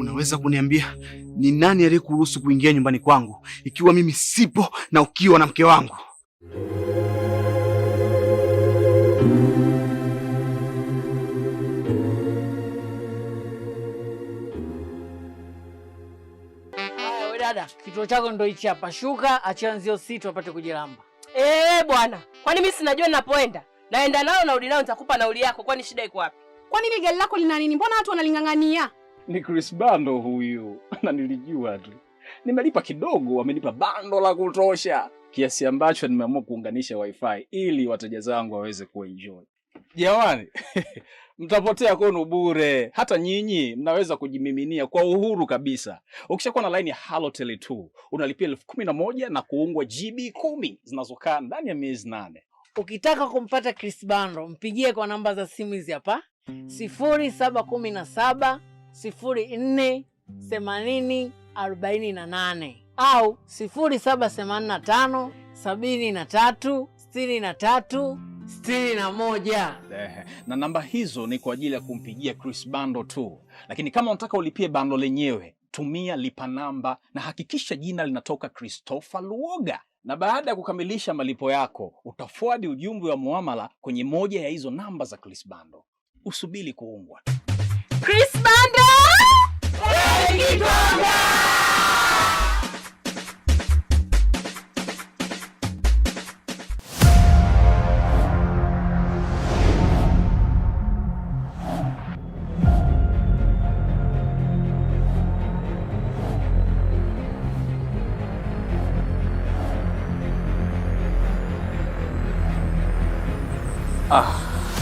unaweza kuniambia ni nani aliyekuruhusu kuingia nyumbani kwangu ikiwa mimi sipo na ukiwa na mke wangu? Haya, dada, kituo chako ndo hichi hapa. Shuka, achia nzio sito apate kujilamba. Bwana, kwani mimi sinajua ninapoenda? Naenda nao narudi nao, nitakupa nauli yako. Kwani shida iko wapi? Kwani ile gari lako lina nini? Mbona watu wanalingangania? Ni Chris Bando huyu. Na nilijua tu. Nimelipa kidogo, wamenipa bando la kutosha kiasi ambacho nimeamua kuunganisha wifi ili wateja zangu waweze kuenjoy. Jamani, mtapotea kwenu bure. Hata nyinyi mnaweza kujimiminia kwa uhuru kabisa. Ukishakuwa na line ya Halotel 2, unalipia 11,000 na kuungwa GB 10 zinazokaa ndani ya miezi 8. Ukitaka kumpata Chris Bando, mpigie kwa namba za simu hizi hapa. 0717 04 80 48 au 0785 73 63 61. Na namba hizo ni kwa ajili ya kumpigia Chris Bando tu. Lakini kama unataka ulipie bando lenyewe, tumia lipa namba na hakikisha jina linatoka Christopher Luoga. Na baada ya kukamilisha malipo yako, utafuadi ujumbe wa muamala kwenye moja ya hizo namba za Chris Bando. Usubiri kuungwa. Chris Bando!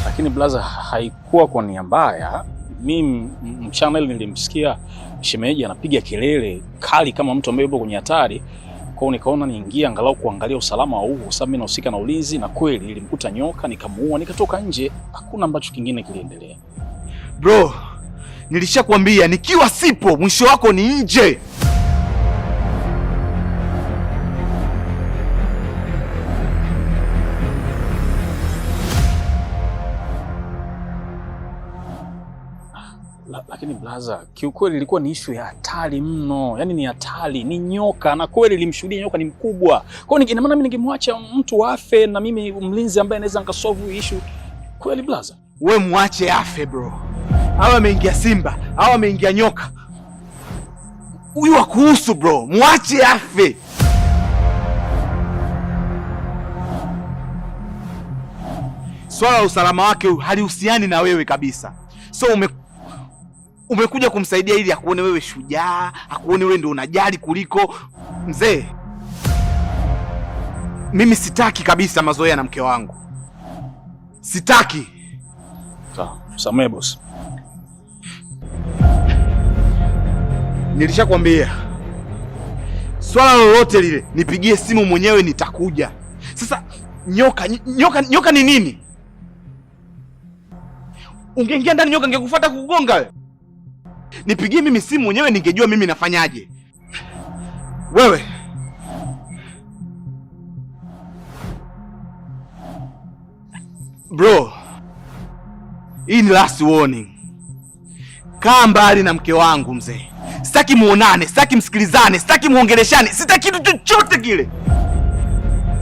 Lakini blaza, haikuwa kwa nia mbaya. Mimi mchana ile nilimsikia shemeji anapiga kelele kali kama mtu ambaye yupo kwenye hatari. Kwa hiyo nikaona niingie angalau kuangalia usalama wa huko, sababu mimi nahusika na ulinzi, na kweli nilimkuta nyoka, nikamuua, nikatoka nje. Hakuna ambacho kingine kiliendelea. Bro, nilishakwambia nikiwa sipo mwisho wako ni nje. Lakini blaza, kiukweli ilikuwa ni issue ya hatari mno. Yaani ni hatari, ni nyoka, na kweli nilimshuhudia nyoka ni mkubwa. Kwa hiyo ina maana mimi ningemwacha mtu afe na mimi mlinzi ambaye anaweza nikasolve issue. Kweli blaza? We muache afe bro. Hawa ameingia simba, hawa ameingia nyoka. Huyu hakuhusu bro, muache afe. Swala la usalama wake halihusiani na wewe kabisa. So umekuja kumsaidia ili akuone wewe shujaa, akuone wewe ndio unajali kuliko mzee. Mimi sitaki kabisa mazoea na mke wangu. Sitaki. Sawa, samehe boss. Nilishakwambia. Swala lolote lile, nipigie simu mwenyewe nitakuja. Sasa nyoka ni nini? Ungeingia ndani nyoka angekufuata kukugonga wewe. Nipigie mimi simu mwenyewe ningejua mimi nafanyaje. Wewe. Bro. Hii ni last warning. Kaa mbali na mke wangu mzee. Sitaki muonane, sitaki msikilizane, sitaki muongeleshane, sitaki kitu chochote kile.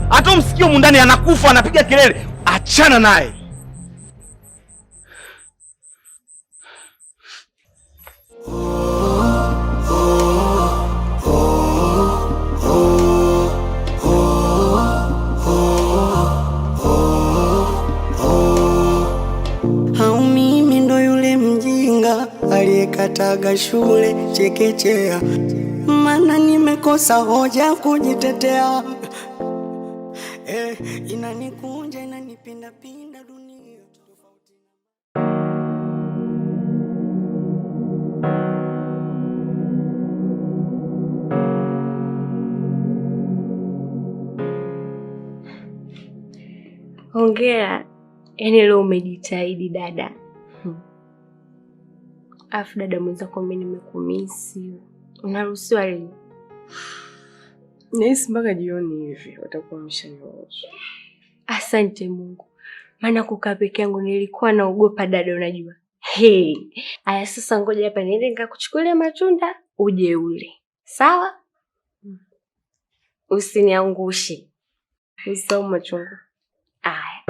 Hata umsikie huko ndani anakufa anapiga kelele, achana naye. Aliyekataga shule chekechea, maana nimekosa hoja kujitetea. Inanikunja inanipinda pinda dunia. Hongera, yani leo umejitahidi dada. Afu dada mwenzako mimi nimekumisi. Unaruhusiwa leo? Nahisi mpaka jioni hivi watakuwa wameshanyoosha. Asante Mungu. Maana kukaa peke yangu nilikuwa naogopa dada, unajua. Hey, aya sasa ngoja hapa niende nikakuchukulia matunda uje ule. Sawa? Usiniangushe. Usisahau machungwa. Aya.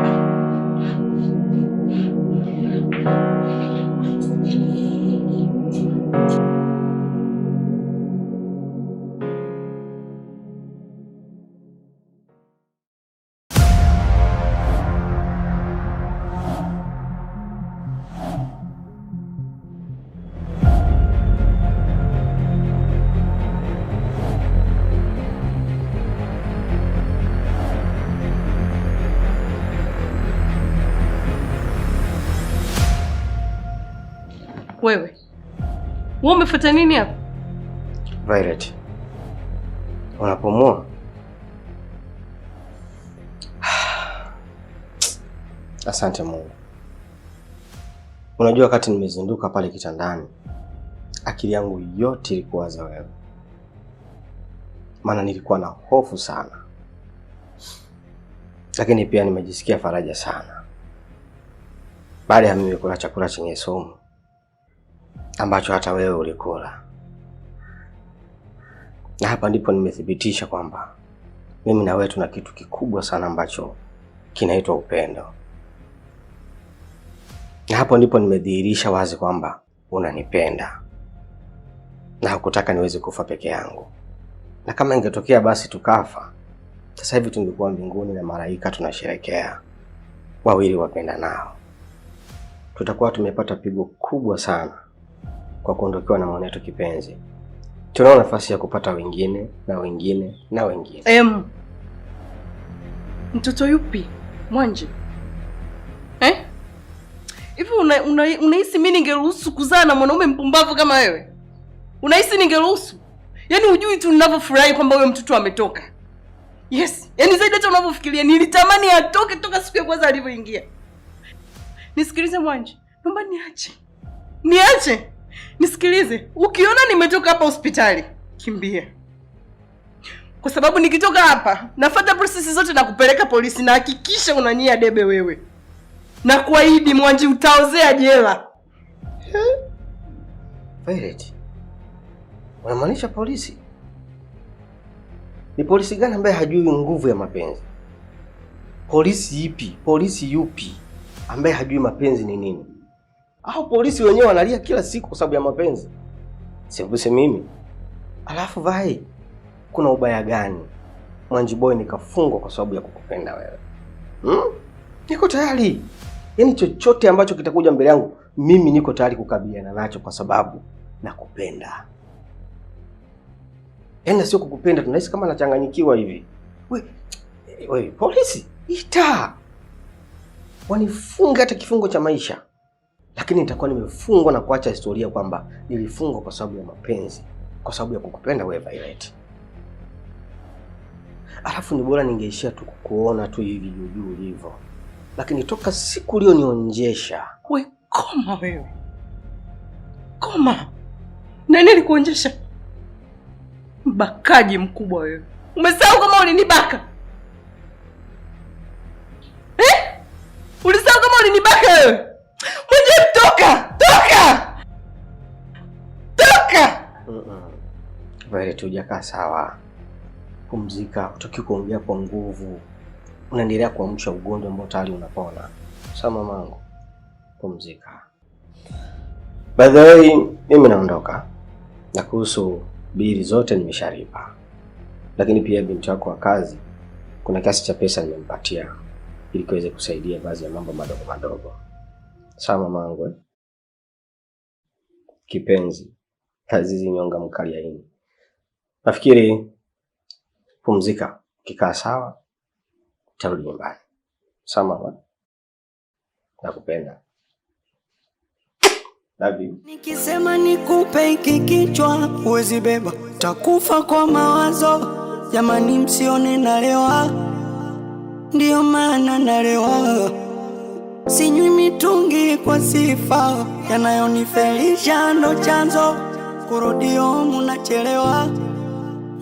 Wewe umefuata nini hapa? Violet, unapumua? Asante Mungu. Unajua wakati nimezinduka pale kitandani, akili yangu yote ilikuwa za wewe. Maana nilikuwa na hofu sana. Lakini pia nimejisikia faraja sana baada ya mimi kula chakula chenye sumu ambacho hata wewe ulikula. Na hapa ndipo nimethibitisha kwamba mimi na wewe tuna kitu kikubwa sana ambacho kinaitwa upendo. Na hapo ndipo nimedhihirisha wazi kwamba unanipenda na hukutaka niweze kufa peke yangu. Na kama ingetokea basi tukafa, sasa hivi tungekuwa mbinguni na malaika tunasherehekea wawili wapenda nao. Tutakuwa tumepata pigo kubwa sana kwa kuondokewa na mwanetu kipenzi. Tunao nafasi ya kupata wengine na wengine na wengine. Mtoto yupi? Mwanje? Hivi unahisi mimi ningeruhusu kuzaa na mwanaume mpumbavu kama wewe? Unahisi ningeruhusu? Yaani hujui tu ninavyofurahi kwamba wewe mtoto ametoka. Yes, yaani zaidi hata unavyofikiria nilitamani atoke toka siku ya kwanza alivyoingia. Nisikilize Mwanje, naomba niache. Nisikilize, ukiona nimetoka hapa hospitali, kimbia. Kwa sababu nikitoka hapa, nafuata process zote na kupeleka polisi na hakikisha unanyia debe wewe. Na kuahidi Mwanje utaozea jela. Violet, unamaanisha polisi? Ni polisi gani ambaye hajui nguvu ya mapenzi? Polisi ipi? Polisi yupi ambaye hajui mapenzi ni nini? Au polisi wenyewe wanalia kila siku kwa sababu ya mapenzi? Sivuse mimi. Alafu vai, kuna ubaya gani Mwanji boy nikafungwa kwa sababu ya kukupenda wewe? Niko tayari. Yaani chochote ambacho kitakuja mbele yangu, mimi niko tayari kukabiliana nacho kwa sababu nakupenda. Yaani sio kukupenda tunahisi kama nachanganyikiwa hivi. Wewe polisi, ita. Wanifunga hata kifungo cha maisha. Lakini nitakuwa nimefungwa na kuacha historia kwamba nilifungwa kwa sababu ya mapenzi, kwa sababu ya kukupenda wewe Violet. Alafu ni bora ningeishia tu kukuona tu hivi juu hivyo. Lakini toka siku ulionionjesha. Wewe koma wewe. Koma. Nani alikuonjesha? Mbakaji mkubwa wewe. Umesahau kama ulinibaka? Ulisahau kama ulinibaka wewe? Mwanje toka! Violet, hujakaa sawa. Pumzika, utaki kuongea kwa nguvu. Unaendelea kuamsha ugonjwa ambao tayari unapona. Sawa mamangu. Pumzika. By the way, mimi naondoka. Na kuhusu bili zote nimeshalipa. Lakini pia binti wako wa kazi kuna kiasi cha pesa nimempatia ili kiweze kusaidia baadhi ya mambo madogo. Sawa mamangu. Kipenzi, Azizi nyonga mkaliaini. Nafikiri pumzika, kikaa sawa, tarudi nyumbani. Sawa mama. Nakupenda. Love you. Nikisema nikupe hiki kichwa huwezi beba, takufa kwa mawazo. Jamani msione nalewa, ndio maana nalewa. Sinywi mitungi kwa sifa, yanayonifelisha ndo chanzo. Kurudi home unachelewa,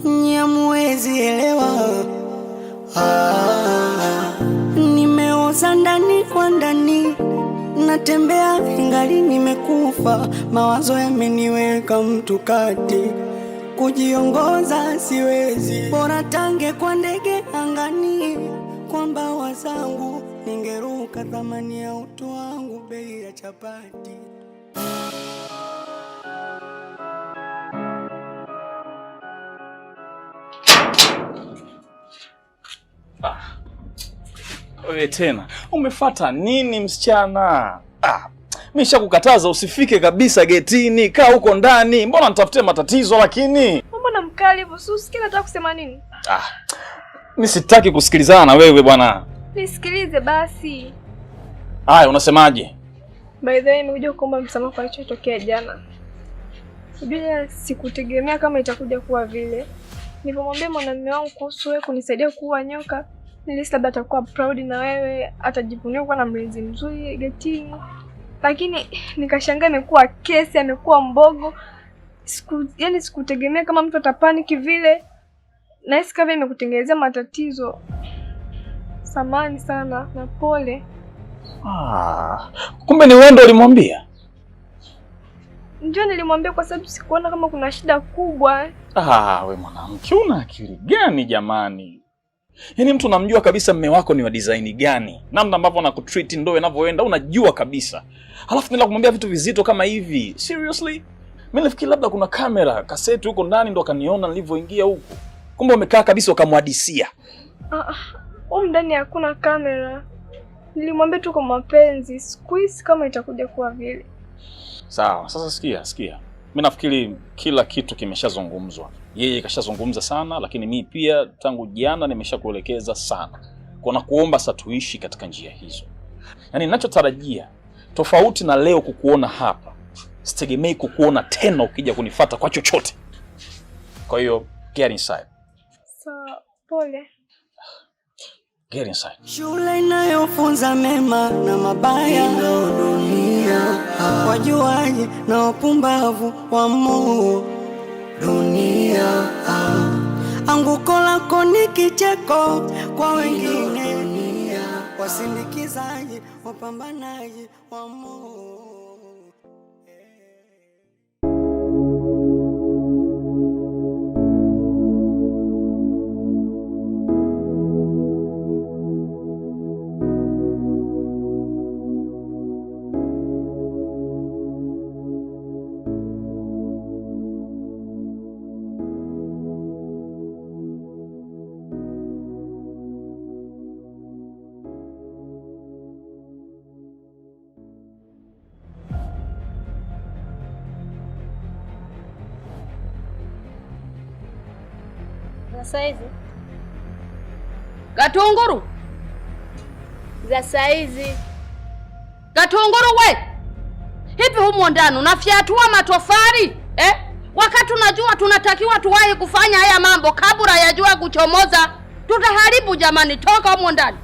nyamuwezi elewa. Nimeoza ndani kwa ndani, natembea ingali nimekufa, mawazo yameniweka mtu kati, kujiongoza siwezi, bora tange kwa ndege angani, kwa mbawa zangu ningeruka, thamani ya utu wangu bei ya chapati. Wewe tena umefuata nini msichana? Nimeshakukataza usifike kabisa getini, kaa huko ndani. Mbona nitafutie matatizo lakini? Mbona mkali hivyo? Usikie nataka kusema nini? Mimi sitaki kusikilizana na wewe bwana. Nisikilize basi. Haya, unasemaje? By the way, nimekuja kuomba msamaha kwa kilichotokea jana. Bila sikutegemea kama itakuja kuwa vile. Nilipomwambia mwanamume wangu kuhusu wewe kunisaidia kuua nyoka, nilisi labda atakuwa proud na wewe, atajivunia kuwa na mlinzi mzuri getini. Lakini nikashangaa imekuwa kesi, amekuwa mbogo. Sikutegemea kama mtu atapaniki vile. Na hisi kama imekutengenezea matatizo. Samahani sana na pole. Kumbe ni wewe ndio ulimwambia? Ndio nilimwambia kwa sababu sikuona kama kuna shida kubwa. We mwanamke una akili gani jamani? Yaani mtu unamjua kabisa mume wako ni wa design gani, namna ambavyo anakutreat ndio inavyoenda unajua kabisa. Halafu nila kumwambia vitu vizito kama hivi. Seriously? Mimi nilifikiri labda kuna kamera, kaseti huko ndani ndo akaniona nilivyoingia huko. Kumbe umekaa kabisa ukamwadisia. Huko ndani hakuna kamera. Nilimwambia tu kwa mapenzi, squeeze kama itakuja kuwa vile. Sawa, sasa sikia. Mimi nafikiri kila kitu kimeshazungumzwa. Yeye kashazungumza sana, lakini mimi pia tangu jana nimeshakuelekeza sana. Kwa kuomba sasa tuishi katika njia hizo. Yaani ninachotarajia tofauti na leo kukuona hapa, sitegemei kukuona tena ukija kunifuata kwa chochote. Kwa hiyo get inside. Pole. Get inside. Shule inayofunza mema na mabaya ndio dunia, wajuaji na wapumbavu wa Mungu dunia. Anguko lako ni kicheko kwa wengine dunia, wasindikizaji wapambanaji wa Mungu. Saizi Gatunguru za saizi. Gatunguru we, hivi humo ndani unafyatua matofali wakati unajua tunatakiwa tuwahi kufanya haya mambo kabla ya jua kuchomoza? Tutaharibu jamani, toka humo ndani.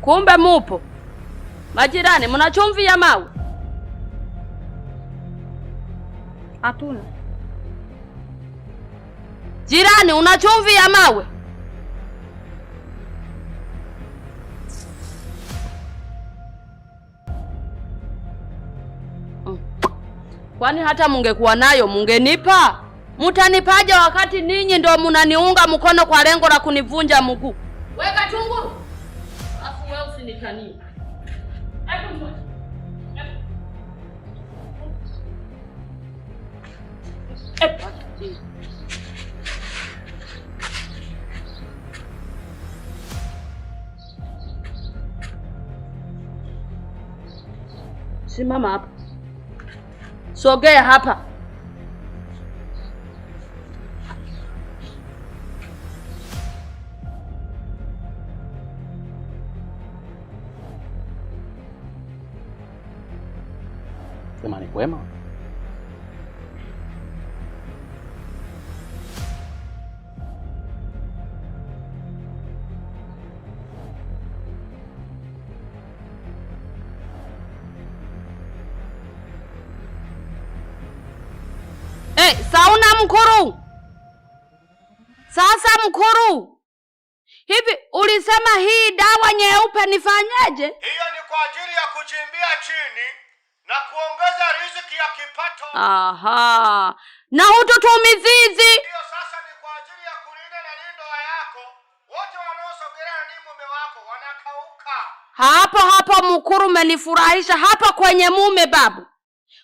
Kumbe mupo majirani, mna chumvi ya mawe? Hatuna. Jirani, una chumvi ya mawe? Kwani hata mungekuwa nayo mungenipa? Mutanipaje wakati ninyi ndio munaniunga mkono kwa lengo la kunivunja mguu? Weka tunguru. Afu wewe usinikanie. Simama hapa. Sogea hapa. Sema ni kwema. Sauna Mkuru. Sasa Mkuru, hivi ulisema hii dawa nyeupe nifanyeje? Hiyo ni kwa ajili ya kuchimbia chini na kuongeza riziki ya kipato. Aha. Na hututumizizi. Hiyo sasa ni kwa ajili ya kulinda na ndoa yako. Wote wanaosogelea ni mume wako wanakauka. Hapo Mkuru umenifurahisha hapa kwenye mume babu.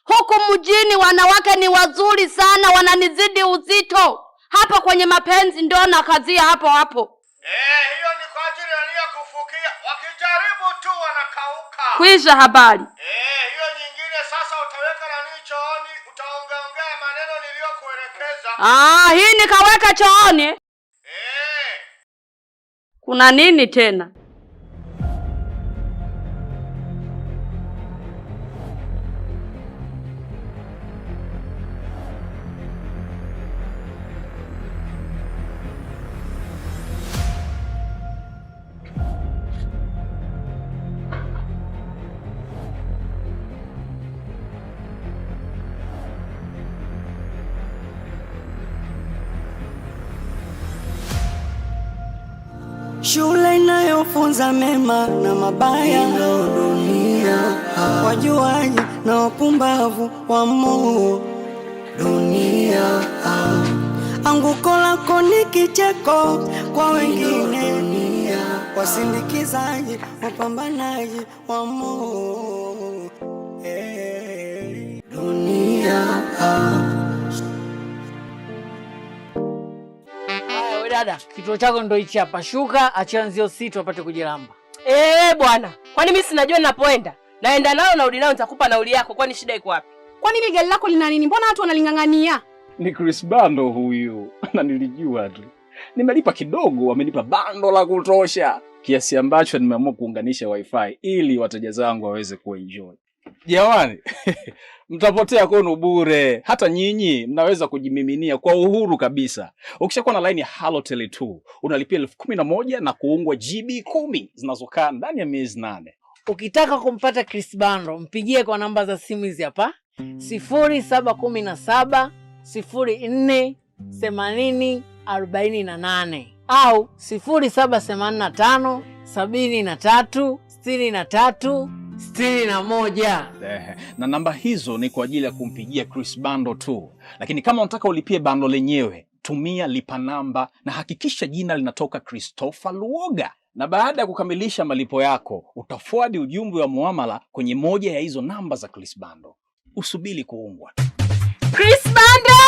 Huku mjini wanawake ni wazuri sana, wananizidi uzito. Hapa kwenye mapenzi ndo na kazia hapo. Hiyo ni kwa ajili ya kufukia. Wakijaribu tu wanakauka. Kwisha habari. Hiyo nyingine sasa utaweka nani chooni, utaongea maneno niliyokuelekeza. Hii nikaweka chooni. Kuna nini tena? Shule inayofunza mema na mabaya, ndio dunia. Wajuaji na wapumbavu wamo dunia. Anguko lako ni kicheko kwa wengine, wasindikizaji, wapambanaji wamo dunia. Dada, kituo chako ndo hichi hapa. Shuka, achia nzio sito apate kujilamba. Bwana, kwani mimi sinajua ninapoenda? Naenda nao na urudi nao, nitakupa nauli yako. Kwani shida iko wapi? Kwani ile gari lako lina nini? Mbona watu wanalingangania? Ni Chris Bando huyu. Na nilijua tu. Nimelipa kidogo, wamenipa bando la kutosha kiasi ambacho nimeamua kuunganisha wifi ili wateja zangu waweze kuenjoy. Jamani, mtapotea kwenu bure. Hata nyinyi mnaweza kujimiminia kwa uhuru kabisa. Ukishakuwa na line ya Halotel 2, unalipia 11,000 na kuungwa GB 10 zinazokaa ndani ya miezi 8. Ukitaka kumpata Chris Bando, mpigie kwa namba za simu hizi hapa. 0717 04 80 48 au 0785 73 63 61. Na namba hizo ni kwa ajili ya kumpigia Chris Bando tu. Lakini kama unataka ulipie bando lenyewe, tumia lipa namba na hakikisha jina linatoka Christopher Luoga. Na baada ya kukamilisha malipo yako, utaforward ujumbe wa muamala kwenye moja ya hizo namba za Chris Bando. Usubiri kuungwa. Chris Bando!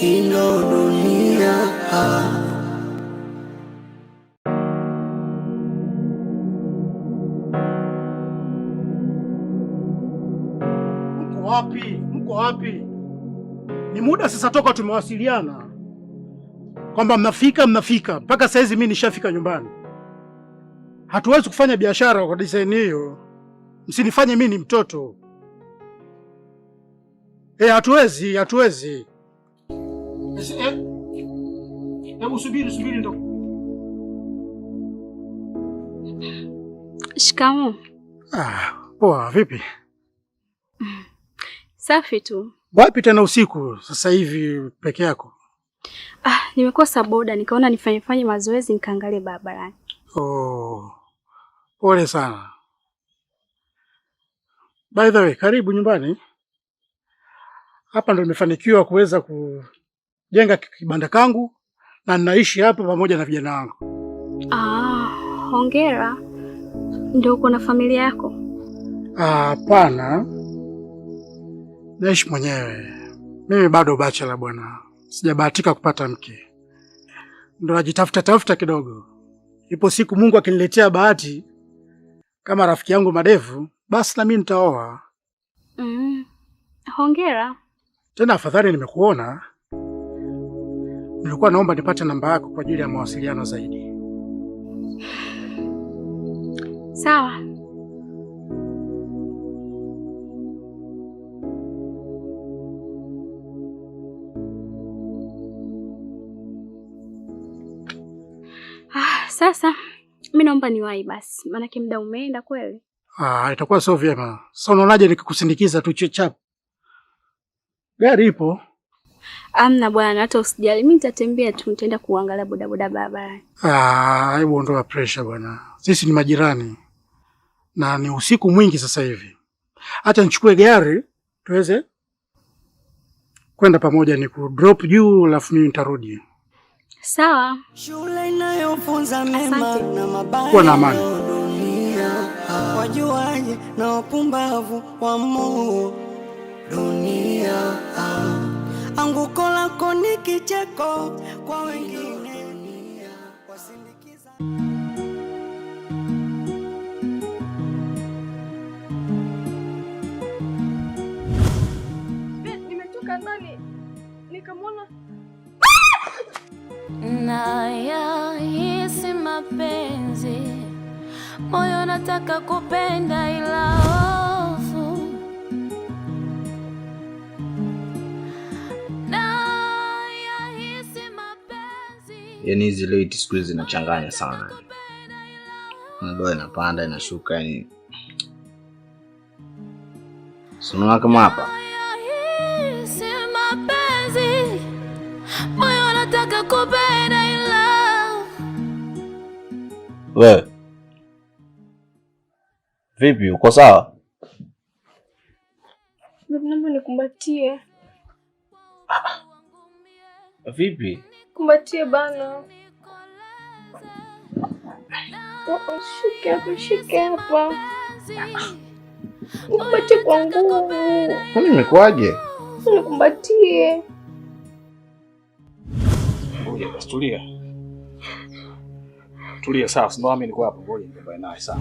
Ino dunia. Mko wapi? Ni muda sasa toka tumewasiliana kwamba mnafika. Mpaka saizi mimi nishafika nyumbani. Hatuwezi kufanya biashara kwa design hiyo. Msinifanye mimi ni mtoto. Hatuwezi. Hebu subiri ndo. Shikamoo. Poa, vipi? Safi tu. Wapi tena usiku sasa hivi peke yako? Nimekosa boda, nikaona nifanye mazoezi nikaangalie barabarani. Pole sana. By the way, karibu nyumbani. Hapa ndo nimefanikiwa kuweza kujenga kibanda kangu na ninaishi hapa pamoja na vijana wangu. Hongera. Ndio uko na familia yako? Hapana. Naishi mwenyewe. Mimi bado bachelor bwana. Sijabahatika kupata mke. Ndio najitafuta kidogo. Ipo siku Mungu akiniletea bahati kama rafiki yangu Madevu, basi na mimi nitaoa. Hongera. Tena afadhali nimekuona. Nilikuwa naomba nipate namba yako kwa ajili ya mawasiliano zaidi. Sawa. Sasa mimi naomba niwahi basi, maanake muda umeenda kweli. Itakuwa sio vyema. Sasa unaonaje nikikusindikiza tu chap? Gari ipo. Amna bwana, hata usijali. Mimi nitatembea tu, nitaenda kuangalia bodaboda barabarani. Hebu ondoa pressure bwana. Sisi ni majirani. Na ni usiku mwingi sasa hivi. Acha nichukue gari tuweze kwenda pamoja, ni ku drop juu alafu mimi nitarudi. Sawa. Shule inayofunza mema na mabaya. Kuwa na amani. Wajuaje na wapumbavu wa moo dunia. Anguko lako ni kicheko kwa wengine. Wasindikiza. Nimetoka ndani nikamwona nayahisi mapenzi, moyo nataka kupenda ila hofu. Nayahisi mapenzi. Yaani hizi late siku hizi zinachanganya sana. Ndio inapanda inashuka yani. Sinaona kama hapa. Nayahisi mapenzi, moyo nataka kupenda ila. Wewe. Vipi, uko sawa? naomba nikumbatie. Vipi? Kumbatie bana. Shike hapa. Nikumbatie kwa nguvu. Kwani imekuaje? Nikumbatie. Ngoja tulia. Tulia sawa, ndio mimi niko hapo, ngoja niende naye sawa.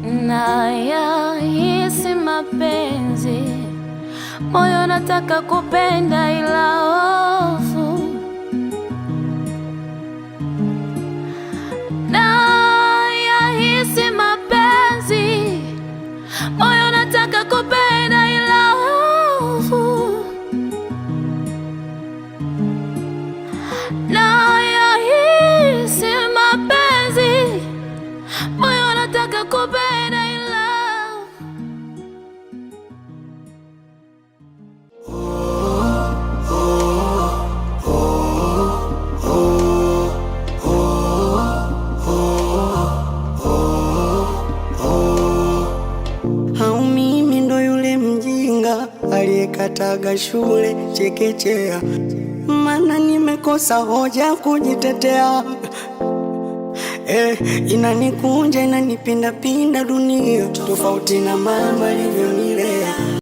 Nayahisi mapenzi, moyo nataka kupenda ila hofu. Nayahisi mapenzi, moyo nataka kupenda ila hofu. Nayahisi mapenzi, moyo nataka kupenda ila. Hau mimi ndo yule mjinga aliyekataga shule chekechea, maana nimekosa hoja kujitetea. Inanikunja inanipinda pinda dunia, tofauti na mama alivyonilea.